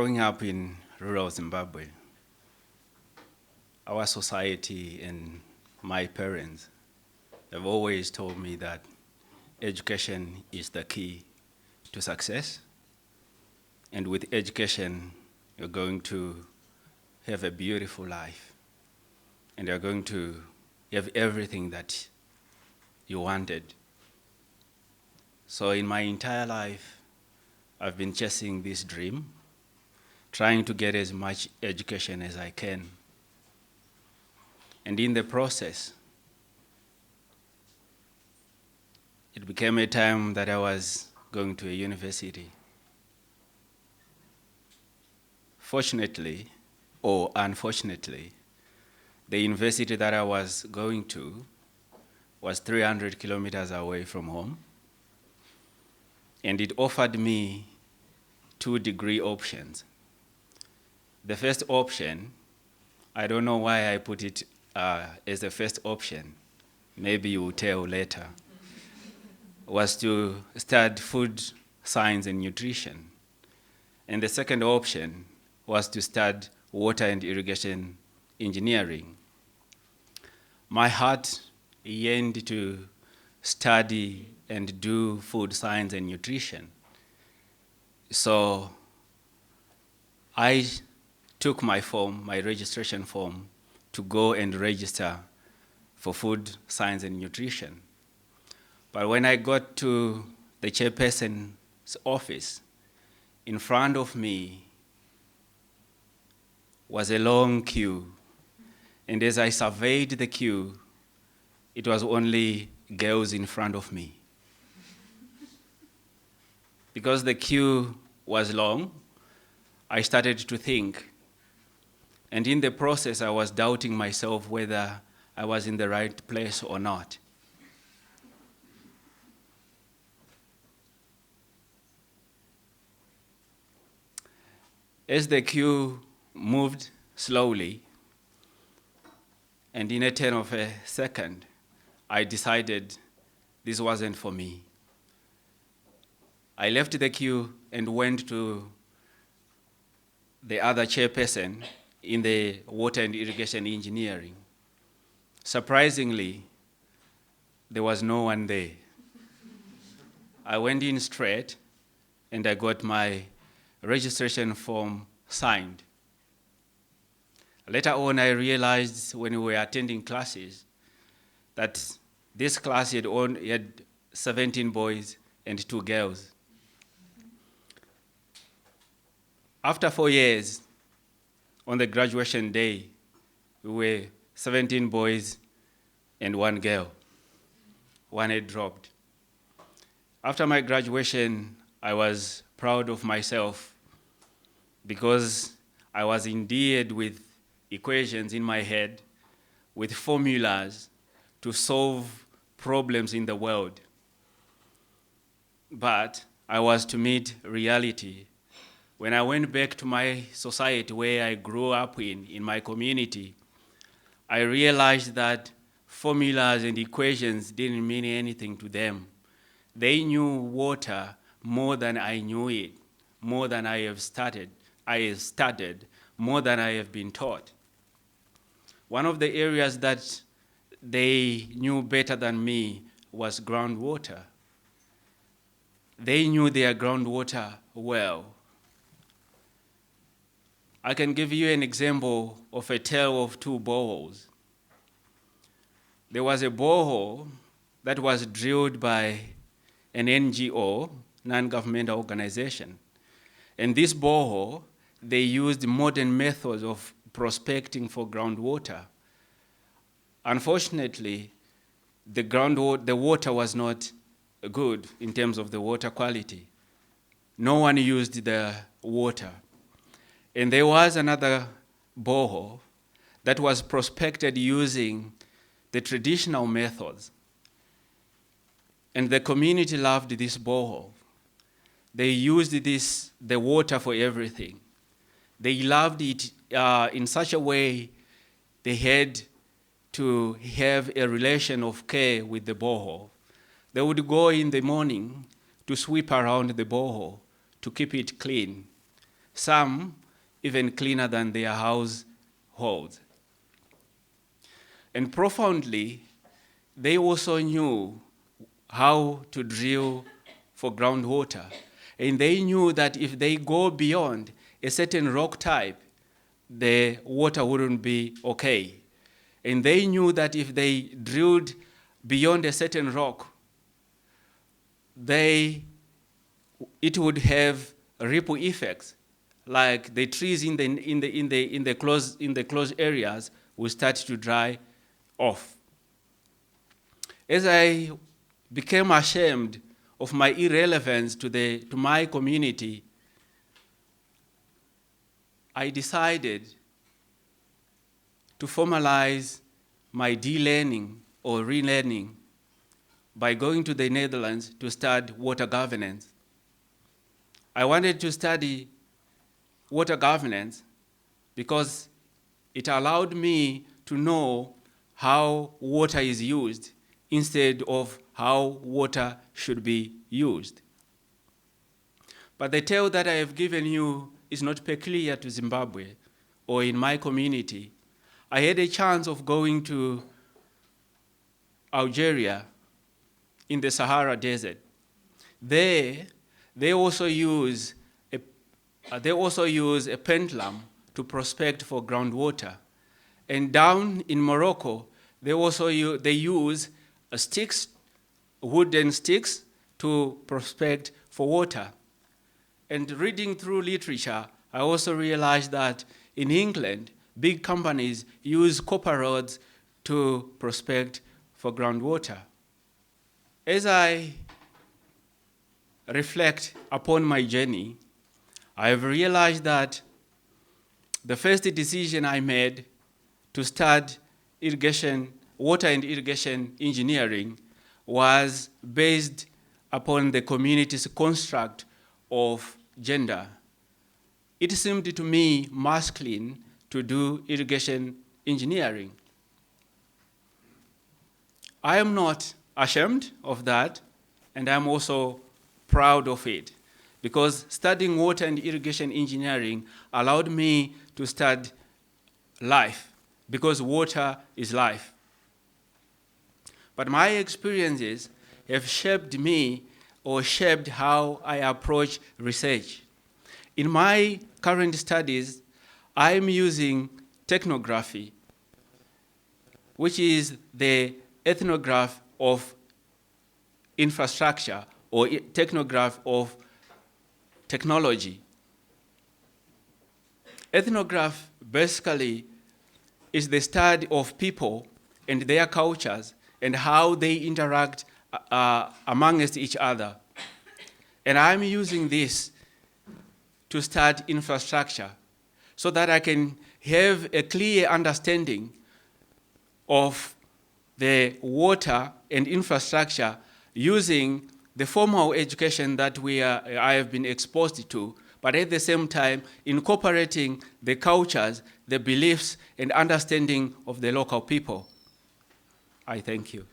Growing up in rural Zimbabwe, our society and my parents have always told me that education is the key to success. And with education, you're going to have a beautiful life. And you're going to have everything that you wanted. So in my entire life, I've been chasing this dream, trying to get as much education as I can. And in the process, it became a time that I was going to a university. Fortunately, or unfortunately, the university that I was going to was 300 kilometers away from home. And it offered me 2 degree options. The first option, I don't know why I put it as the first option, maybe you will tell later, was to study food science and nutrition. And the second option was to study water and irrigation engineering. My heart yearned to study and do food science and nutrition. So I took my registration form, to go and register for food science and nutrition. But when I got to the chairperson's office, in front of me was a long queue. And as I surveyed the queue, it was only girls in front of me. Because the queue was long, I started to think. And in the process, I was doubting myself whether I was in the right place or not. As the queue moved slowly, and in a turn of a second, I decided this wasn't for me. I left the queue and went to the other chairperson in the water and irrigation engineering. Surprisingly, there was no one there. I went in straight and I got my registration form signed. Later on, I realized when we were attending classes that this class had 17 boys and 2 girls. After 4 years, on the graduation day, we were 17 boys and 1 girl. 1 had dropped. After my graduation, I was proud of myself because I was endeared with equations in my head, with formulas to solve problems in the world. But I was to meet reality. When I went back to my society where I grew up in my community, I realized that formulas and equations didn't mean anything to them. They knew water more than I knew it, more than I have studied, more than I have been taught. One of the areas that they knew better than me was groundwater. They knew their groundwater well. I can give you an example of a tale of 2 boreholes. There was a borehole that was drilled by an NGO, non-governmental organization. And this borehole, they used modern methods of prospecting for groundwater. Unfortunately, the water was not good in terms of the water quality. No one used the water. And there was another borehole that was prospected using the traditional methods. And the community loved this borehole. They used the water for everything. They loved it in such a way they had to have a relation of care with the borehole. They would go in the morning to sweep around the borehole to keep it clean. some even cleaner than their households. And profoundly, they also knew how to drill for groundwater. And they knew that if they go beyond a certain rock type, the water wouldn't be okay. And they knew that if they drilled beyond a certain rock, it would have ripple effects, like the trees in the closed areas will start to dry off. As I became ashamed of my irrelevance to my community, I decided to formalize my de-learning or relearning by going to the Netherlands to study water governance. I wanted to study water governance because it allowed me to know how water is used instead of how water should be used. But the tale that I have given you is not peculiar to Zimbabwe or in my community. I had a chance of going to Algeria in the Sahara Desert. There, they also use a pendulum to prospect for groundwater. And down in Morocco, they use wooden sticks to prospect for water. And reading through literature, I also realized that in England, big companies use copper rods to prospect for groundwater. As I reflect upon my journey, I have realized that the first decision I made to start water and irrigation engineering was based upon the community's construct of gender. It seemed to me masculine to do irrigation engineering. I am not ashamed of that, and I'm also proud of it, because studying water and irrigation engineering allowed me to study life, because water is life. But my experiences have shaped me or shaped how I approach research. In my current studies, I'm using Technography, which is the ethnograph of infrastructure or technograph of technology. Ethnograph basically is the study of people and their cultures and how they interact amongst each other. And I'm using this to study infrastructure so that I can have a clear understanding of the water and infrastructure using the formal education that I have been exposed to, but at the same time incorporating the cultures, the beliefs, and understanding of the local people. I thank you.